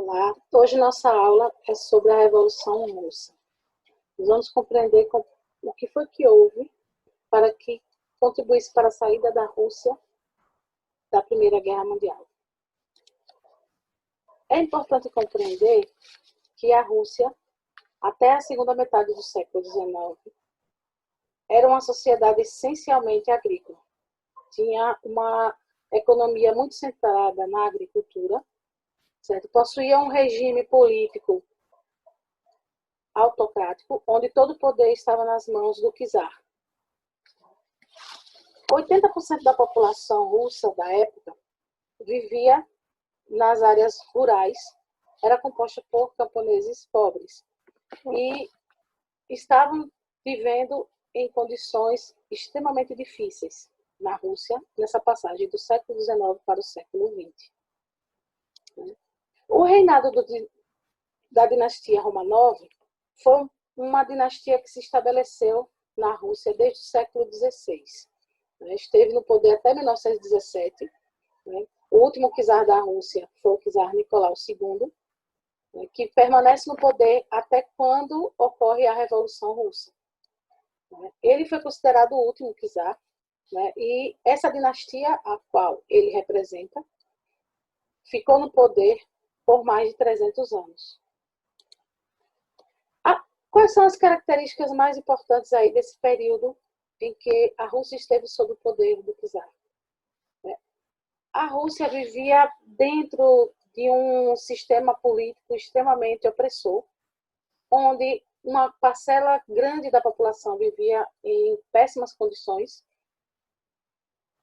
Olá, hoje nossa aula é sobre a Revolução Russa. Nós vamos compreender o que foi que houve para que contribuísse para a saída da Rússia da Primeira Guerra Mundial. É importante compreender que a Rússia, até a segunda metade do século XIX, era uma sociedade essencialmente agrícola. Tinha uma economia muito centrada na agricultura, certo? Possuía um regime político autocrático, onde todo o poder estava nas mãos do czar. 80% da população russa da época vivia nas áreas rurais, era composta por camponeses pobres e estavam vivendo em condições extremamente difíceis na Rússia, nessa passagem do século XIX para o século XX. O reinado da dinastia Romanov foi uma dinastia que se estabeleceu na Rússia desde o século XVI. Esteve no poder até 1917. O último czar da Rússia foi o czar Nicolau II, que permanece no poder até quando ocorre a Revolução Russa. Ele foi considerado o último czar, e essa dinastia a qual ele representa ficou no poder por mais de 300 anos. Quais são as características mais importantes aí desse período em que a Rússia esteve sob o poder do czar? A Rússia vivia dentro de um sistema político extremamente opressor, onde uma parcela grande da população vivia em péssimas condições,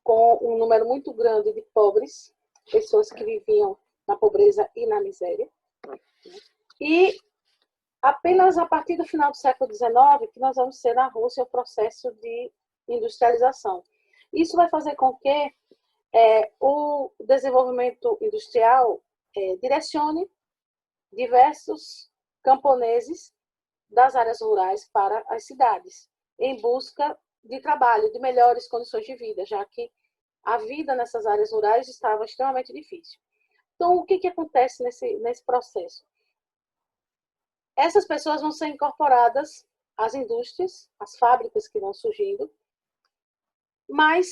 com um número muito grande de pobres, pessoas que viviam na pobreza e na miséria. E apenas a partir do final do século XIX que nós vamos ter na Rússia o processo de industrialização. Isso vai fazer com que o desenvolvimento industrial direcione diversos camponeses das áreas rurais para as cidades, em busca de trabalho, de melhores condições de vida, já que a vida nessas áreas rurais estava extremamente difícil. Então, o que acontece nesse processo? Essas pessoas vão ser incorporadas às indústrias, às fábricas que vão surgindo, mas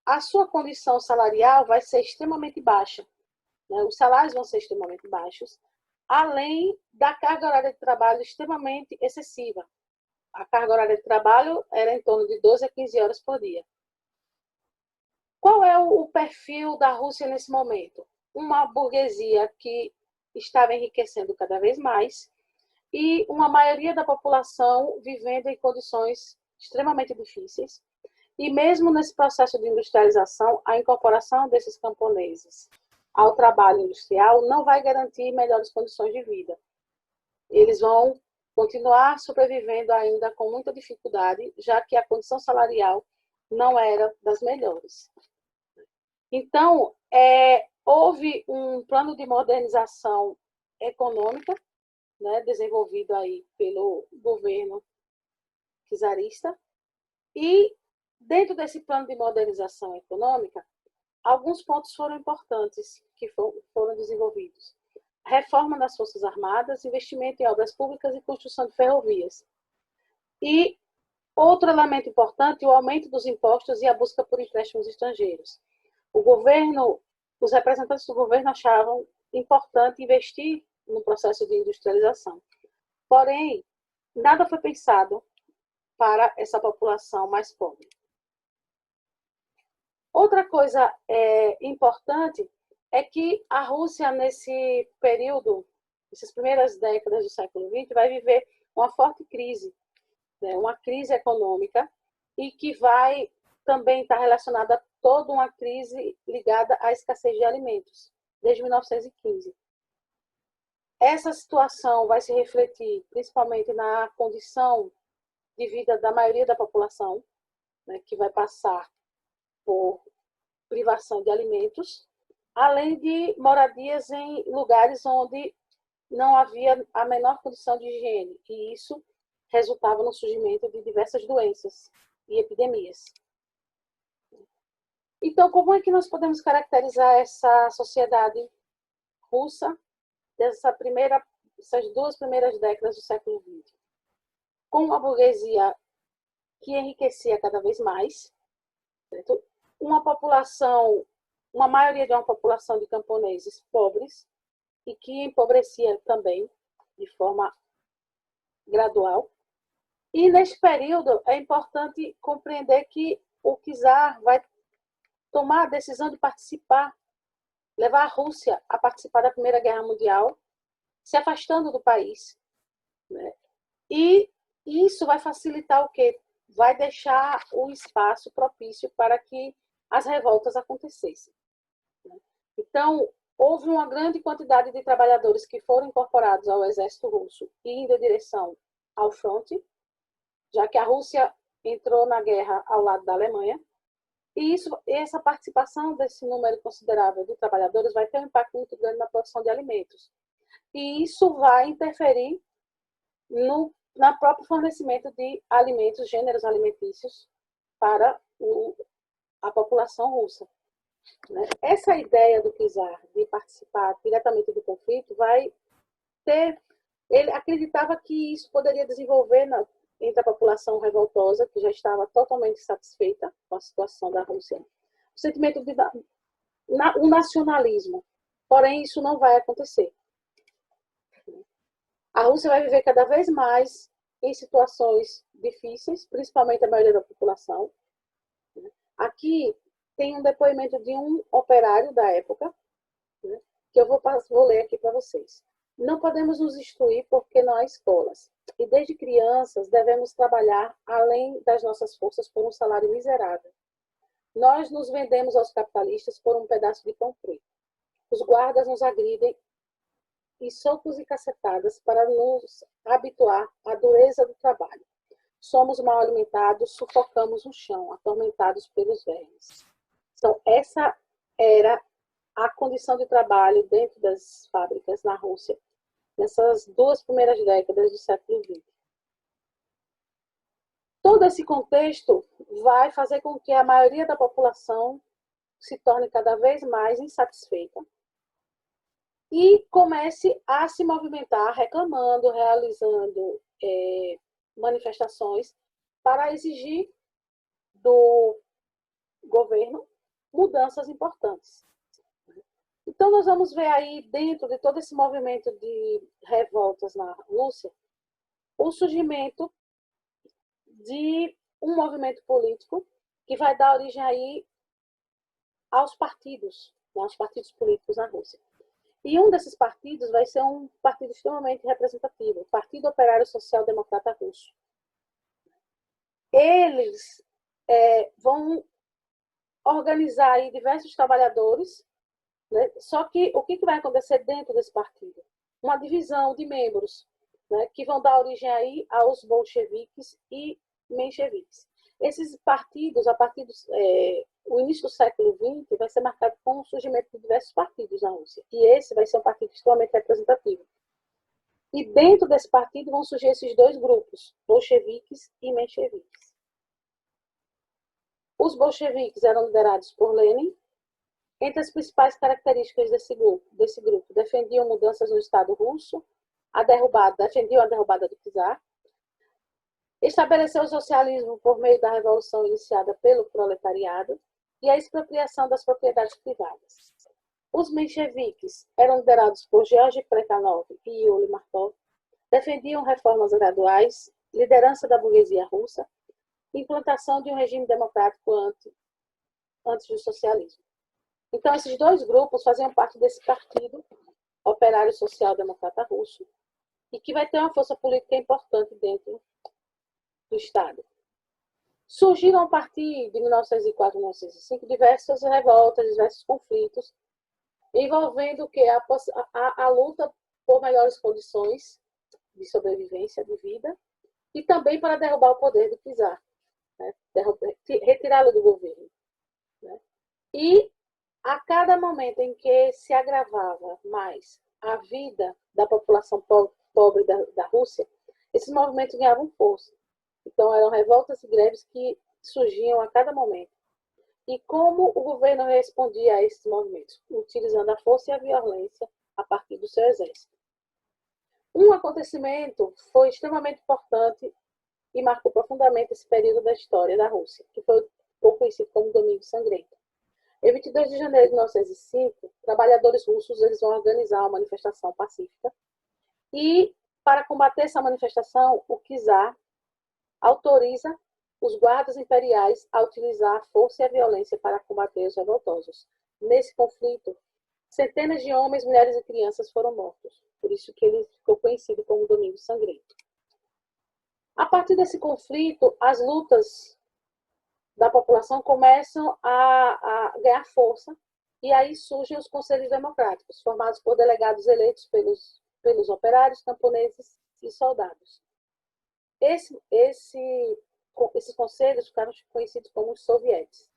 a sua condição salarial vai ser extremamente baixa. Os salários vão ser extremamente baixos, além da carga horária de trabalho extremamente excessiva. A carga horária de trabalho era em torno de 12 a 15 horas por dia. Qual é o perfil da Rússia nesse momento? Uma burguesia que estava enriquecendo cada vez mais e uma maioria da população vivendo em condições extremamente difíceis. E mesmo nesse processo de industrialização, a incorporação desses camponeses ao trabalho industrial não vai garantir melhores condições de vida. Eles vão continuar sobrevivendo ainda com muita dificuldade, já que a condição salarial não era das melhores. Então, houve um plano de modernização econômica, desenvolvido aí pelo governo czarista, e dentro desse plano de modernização econômica, alguns pontos foram importantes que foram desenvolvidos. Reforma das Forças Armadas, investimento em obras públicas e construção de ferrovias. E outro elemento importante, o aumento dos impostos e a busca por empréstimos estrangeiros. Os representantes do governo achavam importante investir no processo de industrialização. Porém, nada foi pensado para essa população mais pobre. Outra coisa importante é que a Rússia, nesse período, nessas primeiras décadas do século XX, vai viver uma forte crise, uma crise econômica, e que vai também estar relacionada a toda uma crise ligada à escassez de alimentos, desde 1915. Essa situação vai se refletir principalmente na condição de vida da maioria da população, que vai passar por privação de alimentos, além de moradias em lugares onde não havia a menor condição de higiene, e isso resultava no surgimento de diversas doenças e epidemias. Então, como é que nós podemos caracterizar essa sociedade russa essas duas primeiras décadas do século XX, com uma burguesia que enriquecia cada vez mais, certo? Uma maioria de uma população de camponeses pobres e que empobrecia também de forma gradual. E neste período é importante compreender que o czar vai tomar a decisão de participar, levar a Rússia a participar da Primeira Guerra Mundial, se afastando do país, né? E isso vai facilitar o quê? Vai deixar o espaço propício para que as revoltas acontecessem. Então, houve uma grande quantidade de trabalhadores que foram incorporados ao exército russo e indo em direção ao fronte, já que a Rússia entrou na guerra ao lado da Alemanha. E essa participação desse número considerável de trabalhadores vai ter um impacto muito grande na produção de alimentos. E isso vai interferir no próprio fornecimento de alimentos, gêneros alimentícios para a população russa. Essa ideia do czar de participar diretamente do conflito vai ter... Ele acreditava que isso poderia desenvolver entre a população revoltosa, que já estava totalmente satisfeita com a situação da Rússia, o sentimento de o nacionalismo. Porém, isso não vai acontecer. A Rússia vai viver cada vez mais em situações difíceis, principalmente a maioria da população. Aqui tem um depoimento de um operário da época, que eu vou ler aqui para vocês. Não podemos nos instruir porque não há escolas. E desde crianças devemos trabalhar além das nossas forças por um salário miserável. Nós nos vendemos aos capitalistas por um pedaço de pão preto. Os guardas nos agridem e socos e cacetadas para nos habituar à dureza do trabalho. Somos mal alimentados, sufocamos no chão, atormentados pelos vermes. Então, essa era a condição de trabalho dentro das fábricas na Rússia, nessas duas primeiras décadas do século XX. Todo esse contexto vai fazer com que a maioria da população se torne cada vez mais insatisfeita e comece a se movimentar, reclamando, realizando manifestações para exigir do governo mudanças importantes. Então, nós vamos ver aí, dentro de todo esse movimento de revoltas na Rússia, o surgimento de um movimento político que vai dar origem aí aos partidos políticos na Rússia. E um desses partidos vai ser um partido extremamente representativo, o Partido Operário Social Democrata Russo. Eles vão organizar aí diversos trabalhadores, né? Só que o que vai acontecer dentro desse partido? Uma divisão de membros, né, que vão dar origem aí aos bolcheviques e mencheviques. Esses partidos, o início do século XX, vai ser marcado com o surgimento de diversos partidos na Rússia. E esse vai ser um partido extremamente representativo. E dentro desse partido vão surgir esses dois grupos, bolcheviques e mencheviques. Os bolcheviques eram liderados por Lenin. Entre as principais características desse grupo, defendiam mudanças no Estado russo, defendiam a derrubada do czar, estabeleceu o socialismo por meio da revolução iniciada pelo proletariado e a expropriação das propriedades privadas. Os mencheviques eram liderados por Georgy Plekhanov e Yuri Markov, defendiam reformas graduais, liderança da burguesia russa, implantação de um regime democrático antes do socialismo. Então, esses dois grupos faziam parte desse partido Operário Social Democrata Russo e que vai ter uma força política importante dentro do Estado. Surgiram a partir de 1904 e 1905 diversas revoltas, diversos conflitos, envolvendo a luta por melhores condições de sobrevivência, de vida, e também para derrubar o poder do czar, né? Retirá-lo do governo. Né? E a cada momento em que se agravava mais a vida da população pobre da Rússia, esses movimentos ganhavam força. Então, eram revoltas e greves que surgiam a cada momento. E como o governo respondia a esses movimentos? Utilizando a força e a violência a partir do seu exército. Um acontecimento foi extremamente importante e marcou profundamente esse período da história da Rússia, que foi conhecido como Domingo Sangrento. Em 22 de janeiro de 1905, trabalhadores russos eles vão organizar uma manifestação pacífica e, para combater essa manifestação, o czar autoriza os guardas imperiais a utilizar a força e a violência para combater os revoltosos. Nesse conflito, centenas de homens, mulheres e crianças foram mortos. Por isso que ele ficou conhecido como Domingo Sangrento. A partir desse conflito, as lutas da população começam a ganhar força e aí surgem os conselhos democráticos, formados por delegados eleitos pelos operários, camponeses e soldados. Esses conselhos ficaram conhecidos como os sovietes.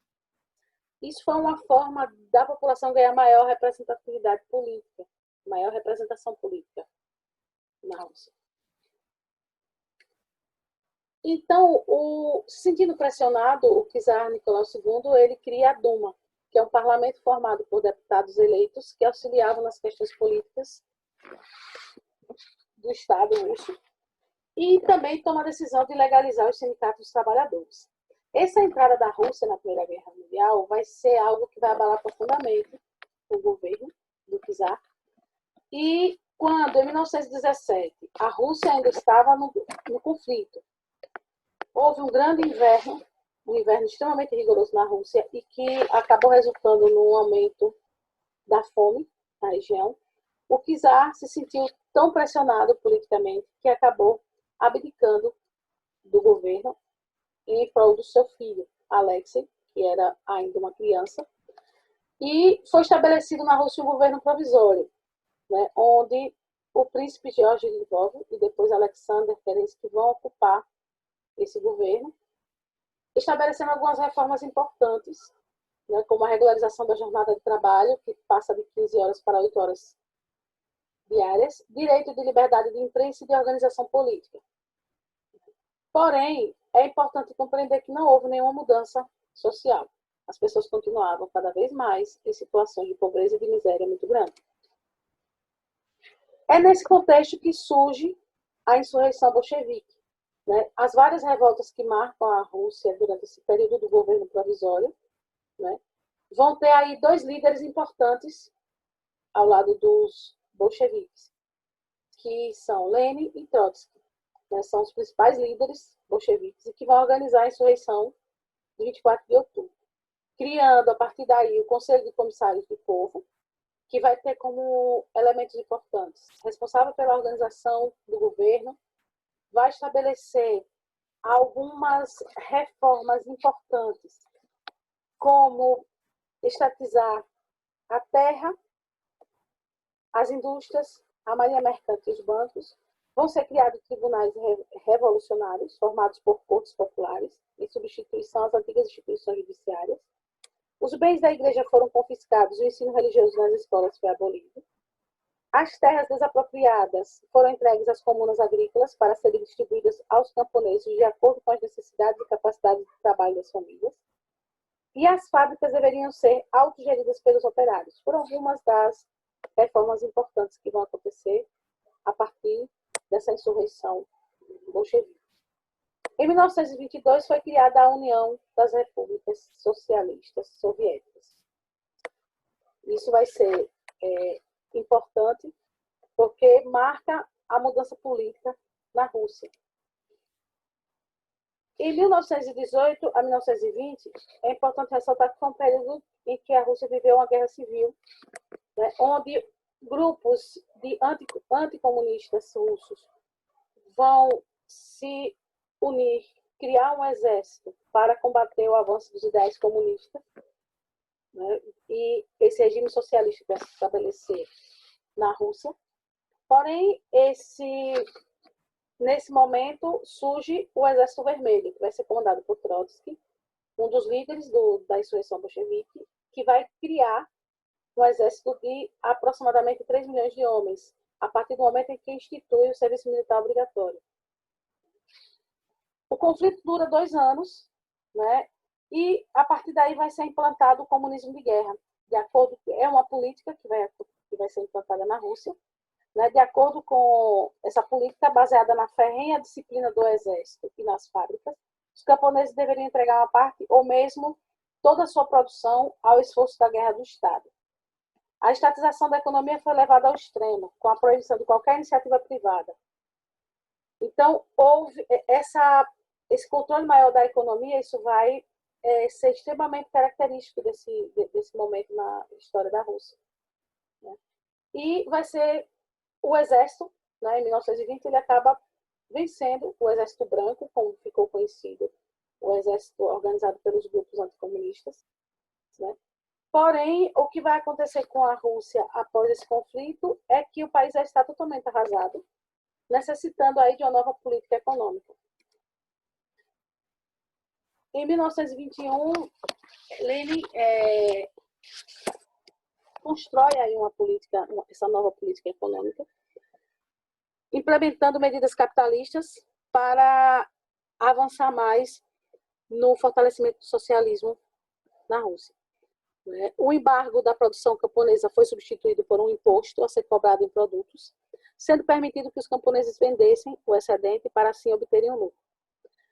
Isso foi uma forma da população ganhar maior representatividade política, maior representação política na Rússia. Então, se sentindo pressionado, o czar Nicolau II, ele cria a Duma, que é um parlamento formado por deputados eleitos que auxiliavam nas questões políticas do Estado russo e também toma a decisão de legalizar os sindicatos dos trabalhadores. Essa entrada da Rússia na Primeira Guerra Mundial vai ser algo que vai abalar profundamente o governo do czar. E quando, em 1917, a Rússia ainda estava no conflito, houve um grande inverno, um inverno extremamente rigoroso na Rússia e que acabou resultando num aumento da fome na região. O czar se sentiu tão pressionado politicamente que acabou abdicando do governo em prol do seu filho, Alexei, que era ainda uma criança, e foi estabelecido na Rússia um governo provisório, né, onde o príncipe George Lvov e depois Alexander Kerensky vão ocupar esse governo, estabelecendo algumas reformas importantes, né, como a regularização da jornada de trabalho, que passa de 15 horas para 8 horas diárias, direito de liberdade de imprensa e de organização política. Porém, é importante compreender que não houve nenhuma mudança social. As pessoas continuavam cada vez mais em situações de pobreza e de miséria muito grande. É nesse contexto que surge a insurreição bolchevique. Né? As várias revoltas que marcam a Rússia durante esse período do governo provisório, né, vão ter aí dois líderes importantes ao lado dos bolcheviques, que são Lenin e Trotsky. Né, são os principais líderes bolcheviques e que vão organizar a insurreição de 24 de outubro, criando a partir daí o Conselho de Comissários do Povo, que vai ter como elementos importantes responsável pela organização do governo, vai estabelecer algumas reformas importantes, como estatizar a terra, as indústrias, a marinha mercante e os bancos. Vão ser criados tribunais revolucionários, formados por cortes populares, em substituição às antigas instituições judiciárias. Os bens da igreja foram confiscados e o ensino religioso nas escolas foi abolido. As terras desapropriadas foram entregues às comunas agrícolas para serem distribuídas aos camponeses de acordo com as necessidades e capacidades de trabalho das famílias. E as fábricas deveriam ser autogeridas pelos operários, por algumas das reformas importantes que vão acontecer a partir dessa insurreição bolchevique. Em 1922 foi criada a União das Repúblicas Socialistas Soviéticas. Isso vai ser importante porque marca a mudança política na Rússia. Em 1918 a 1920, é importante ressaltar que foi um período em que a Rússia viveu uma guerra civil, né, onde grupos de anticomunistas russos vão se unir, criar um exército para combater o avanço dos ideais comunistas, né, e esse regime socialista vai se estabelecer na Rússia. Porém, nesse momento surge o Exército Vermelho, que vai ser comandado por Trotsky, um dos líderes da insurreição bolchevique, que vai criar um exército de aproximadamente 3 milhões de homens, a partir do momento em que institui o serviço militar obrigatório. O conflito dura 2 anos, né? E a partir daí vai ser implantado o comunismo de guerra. De acordo, é uma política que vai vai ser implantada na Rússia. Né? De acordo com essa política baseada na ferrenha disciplina do exército e nas fábricas, os camponeses deveriam entregar uma parte ou mesmo toda a sua produção ao esforço da guerra do Estado. A estatização da economia foi levada ao extremo, com a proibição de qualquer iniciativa privada. Então, houve esse controle maior da economia, isso vai ser extremamente característico desse momento na história da Rússia. Né? E vai ser o exército, né, em 1920, ele acaba vencendo o exército branco, como ficou conhecido, o exército organizado pelos grupos anticomunistas. Né? Porém, o que vai acontecer com a Rússia após esse conflito é que o país já está totalmente arrasado, necessitando aí de uma nova política econômica. Em 1921, Lenin constrói aí essa nova política econômica, implementando medidas capitalistas para avançar mais no fortalecimento do socialismo na Rússia. O embargo da produção camponesa foi substituído por um imposto a ser cobrado em produtos, sendo permitido que os camponeses vendessem o excedente para assim obterem um lucro.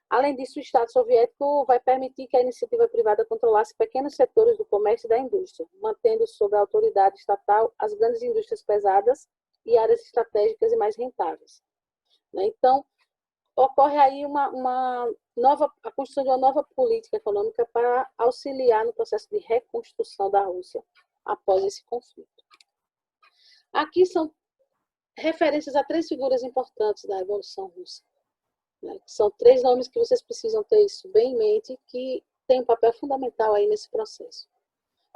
Além disso, o Estado soviético vai permitir que a iniciativa privada controlasse pequenos setores do comércio e da indústria, mantendo sob a autoridade estatal as grandes indústrias pesadas e áreas estratégicas e mais rentáveis. Então, ocorre aí a construção de uma nova política econômica para auxiliar no processo de reconstrução da Rússia após esse conflito. Aqui são referências a 3 figuras importantes da Revolução Russa. Né? São 3 nomes que vocês precisam ter isso bem em mente, que tem um papel fundamental aí nesse processo.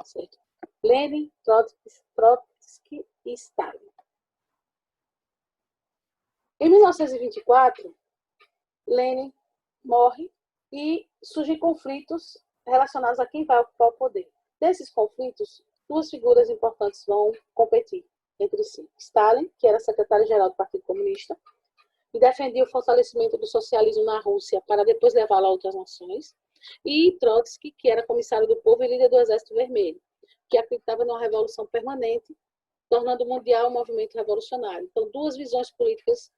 Certo? Lenin, Trotsky e Stalin. Em 1924, Lenin morre e surgem conflitos relacionados a quem vai ocupar o poder. Desses conflitos, 2 figuras importantes vão competir entre si. Stalin, que era secretário-geral do Partido Comunista, e defendia o fortalecimento do socialismo na Rússia para depois levá-lo a outras nações, e Trotsky, que era comissário do povo e líder do Exército Vermelho, que acreditava numa revolução permanente, tornando o mundial um movimento revolucionário. Então, 2 visões políticas,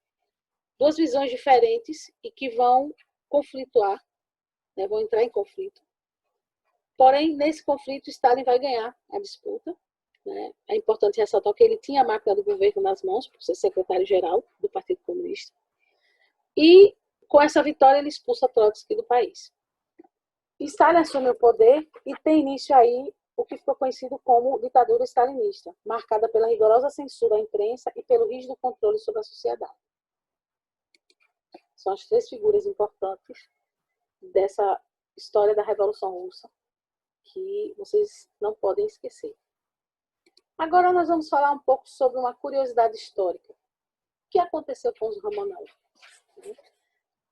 2 visões diferentes e que vão conflituar, né, vão entrar em conflito. Porém, nesse conflito, Stalin vai ganhar a disputa. Né? É importante ressaltar que ele tinha a máquina do governo nas mãos, por ser secretário-geral do Partido Comunista. E, com essa vitória, ele expulsa Trotsky do país. Stalin assume o poder e tem início aí o que ficou conhecido como ditadura stalinista, marcada pela rigorosa censura à imprensa e pelo rígido controle sobre a sociedade. São as 3 figuras importantes dessa história da Revolução Russa que vocês não podem esquecer. Agora nós vamos falar um pouco sobre uma curiosidade histórica. O que aconteceu com os Romanov?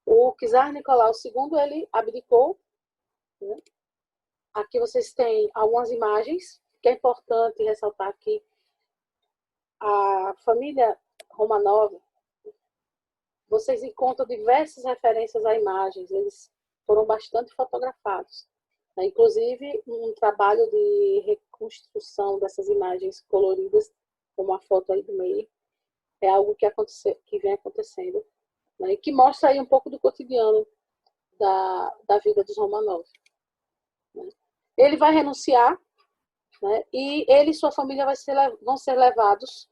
O czar Nicolau II, ele abdicou. Né? Aqui vocês têm algumas imagens, que é importante ressaltar aqui. A família Romanov, vocês encontram diversas referências a imagens, eles foram bastante fotografados. Inclusive, um trabalho de reconstrução dessas imagens coloridas, como a foto aí do meio, é algo que vem acontecendo, né, e que mostra aí um pouco do cotidiano da vida dos Romanov. Né. Ele vai renunciar, né, e ele e sua família vão ser levados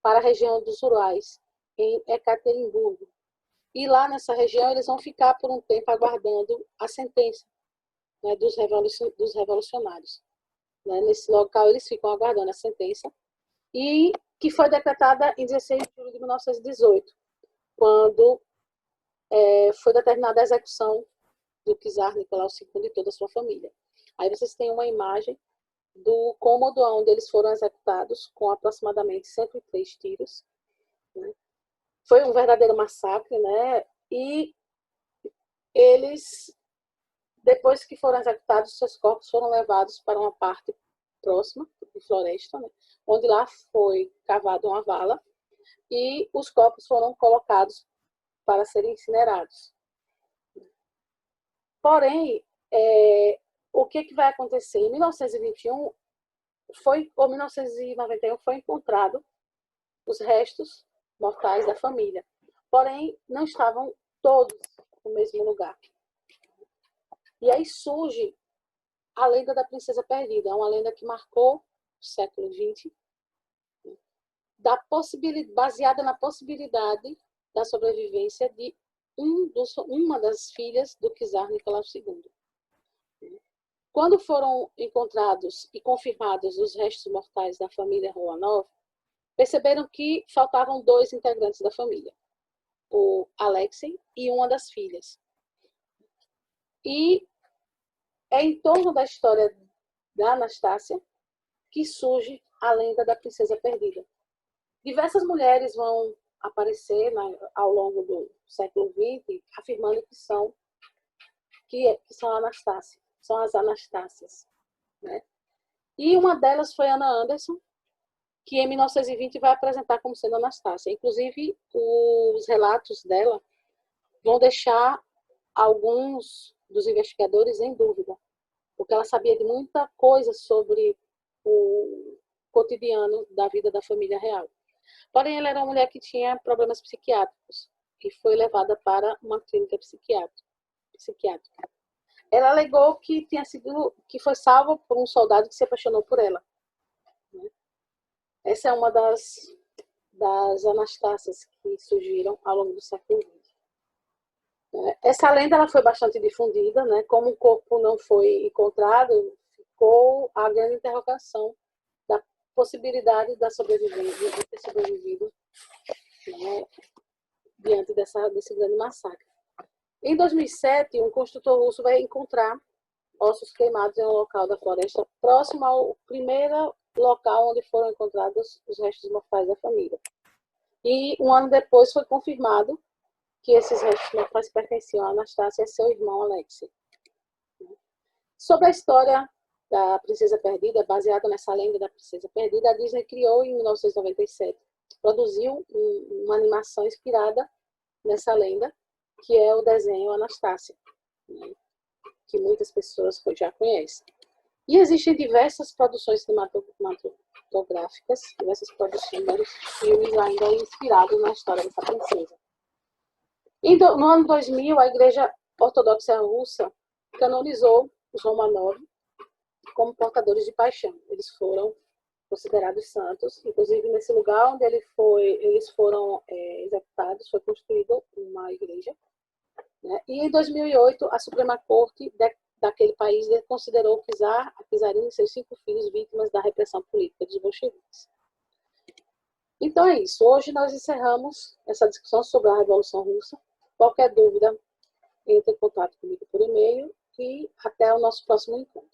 para a região dos Urais, em Ekaterimburgo. E lá nessa região eles vão ficar por um tempo aguardando a sentença, né, dos revolucionários. Né. Nesse local eles ficam aguardando a sentença, e que foi decretada em 16 de julho de 1918, quando foi determinada a execução do czar Nicolau II e toda a sua família. Aí vocês têm uma imagem do cômodo onde eles foram executados, com aproximadamente 103 tiros. Né. Foi um verdadeiro massacre, né? E eles, depois que foram executados, seus corpos foram levados para uma parte próxima de floresta, né? Onde lá foi cavada uma vala e os corpos foram colocados para serem incinerados. Porém, o que vai acontecer? Em 1921, em 1991, foi encontrado os restos mortais da família. Porém, não estavam todos no mesmo lugar. E aí surge a lenda da Princesa Perdida, uma lenda que marcou o século XX, baseada na possibilidade da sobrevivência de uma das filhas do czar Nicolau II. Quando foram encontrados e confirmados os restos mortais da família Romanov, perceberam que faltavam 2 integrantes da família, o Alexei e uma das filhas. E é em torno da história da Anastácia que surge a lenda da Princesa Perdida. Diversas mulheres vão aparecer ao longo do século XX afirmando que são Anastácia, são as Anastácias, né? E uma delas foi Ana Anderson, que em 1920 vai apresentar como sendo Anastácia. Inclusive, os relatos dela vão deixar alguns dos investigadores em dúvida, porque ela sabia de muita coisa sobre o cotidiano da vida da família real. Porém, ela era uma mulher que tinha problemas psiquiátricos e foi levada para uma clínica psiquiátrica. Ela alegou que que foi salva por um soldado que se apaixonou por ela. Essa é uma das Anastácias que surgiram ao longo do século XX. Essa lenda ela foi bastante difundida, né? Como o corpo não foi encontrado, ficou a grande interrogação da possibilidade de ter sobrevivido, né, diante desse grande massacre. Em 2007, um construtor russo vai encontrar ossos queimados em um local da floresta próximo ao primeiro local onde foram encontrados os restos mortais da família. E um ano depois foi confirmado que esses restos mortais pertenciam a Anastácia e seu irmão Alexei. Sobre a história da Princesa Perdida, baseada nessa lenda da Princesa Perdida, a Disney criou em 1997, produziu uma animação inspirada nessa lenda, que é o desenho Anastácia, né, que muitas pessoas já conhecem. E existem diversas produções cinematográficas, diversas produções, vários filmes ainda inspirados na história dessa princesa. No ano 2000, a Igreja Ortodoxa Russa canonizou os Romanov como portadores de paixão. Eles foram considerados santos, inclusive nesse lugar onde eles foram executados, foi construída uma igreja. Né? E em 2008, a Suprema Corte daquele país considerou a czarina e seus 5 filhos vítimas da repressão política dos bolcheviques. Então é isso. Hoje nós encerramos essa discussão sobre a Revolução Russa. Qualquer dúvida, entre em contato comigo por e-mail e até o nosso próximo encontro.